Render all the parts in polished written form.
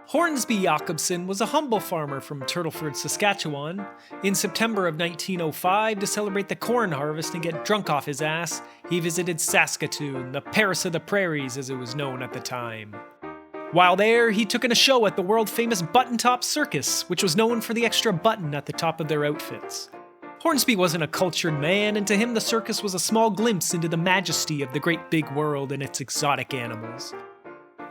Hornsby Jacobson was a humble farmer from Turtleford, Saskatchewan. In September of 1905, to celebrate the corn harvest and get drunk off his ass, he visited Saskatoon, the Paris of the Prairies as it was known at the time. While there, he took in a show at the world-famous button-top Circus, which was known for the extra button at the top of their outfits. Hornsby wasn't a cultured man, and to him the circus was a small glimpse into the majesty of the great big world and its exotic animals.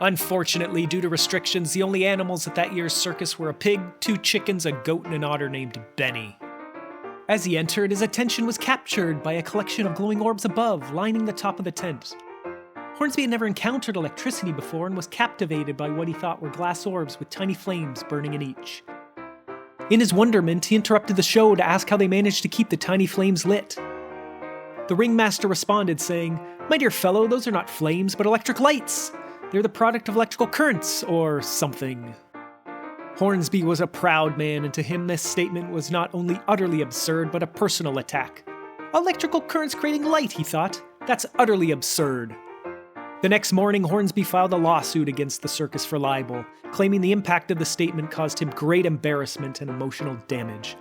Unfortunately, due to restrictions, the only animals at that year's circus were a pig, 2 chickens, a goat, and an otter named Benny. As he entered, his attention was captured by a collection of glowing orbs above, lining the top of the tent. Hornsby had never encountered electricity before and was captivated by what he thought were glass orbs with tiny flames burning in each. In his wonderment, he interrupted the show to ask how they managed to keep the tiny flames lit. The ringmaster responded, saying, "My dear fellow, those are not flames, but electric lights. They're the product of electrical currents, or something." Hornsby was a proud man, and to him this statement was not only utterly absurd, but a personal attack. Electrical currents creating light, he thought. That's utterly absurd. The next morning, Hornsby filed a lawsuit against the circus for libel, claiming the impact of the statement caused him great embarrassment and emotional damage.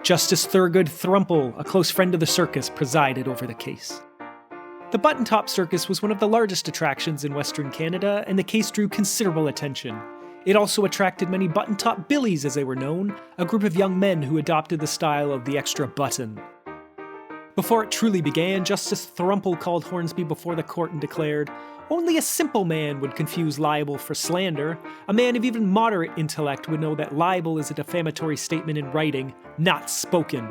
Justice Thurgood Thrumple, a close friend of the circus, presided over the case. The Button-Top Circus was one of the largest attractions in Western Canada, and the case drew considerable attention. It also attracted many button-top billies, as they were known, a group of young men who adopted the style of the extra button. Before it truly began, Justice Thrumple called Hornsby before the court and declared, "Only a simple man would confuse libel for slander. A man of even moderate intellect would know that libel is a defamatory statement in writing, not spoken.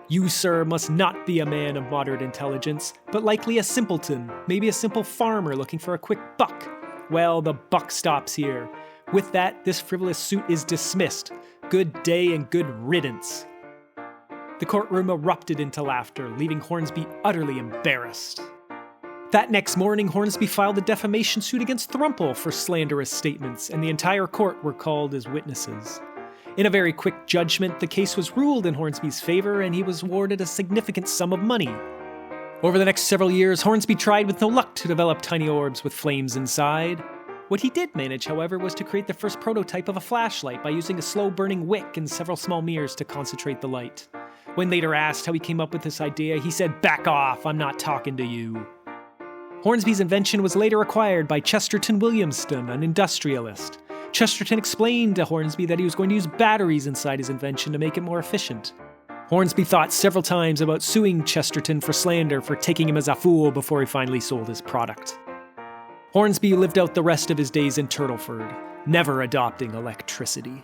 You, sir, must not be a man of moderate intelligence, but likely a simpleton, maybe a simple farmer looking for a quick buck. Well, the buck stops here. With that, this frivolous suit is dismissed. Good day and good riddance." The courtroom erupted into laughter, leaving Hornsby utterly embarrassed. That next morning, Hornsby filed a defamation suit against Thrumple for slanderous statements, and the entire court were called as witnesses. In a very quick judgment, the case was ruled in Hornsby's favor, and he was awarded a significant sum of money. Over the next several years, Hornsby tried with no luck to develop tiny orbs with flames inside. What he did manage, however, was to create the first prototype of a flashlight by using a slow-burning wick and several small mirrors to concentrate the light. When later asked how he came up with this idea, he said, "Back off, I'm not talking to you." Hornsby's invention was later acquired by Chesterton Williamston, an industrialist. Chesterton explained to Hornsby that he was going to use batteries inside his invention to make it more efficient. Hornsby thought several times about suing Chesterton for slander for taking him as a fool before he finally sold his product. Hornsby lived out the rest of his days in Turtleford, never adopting electricity.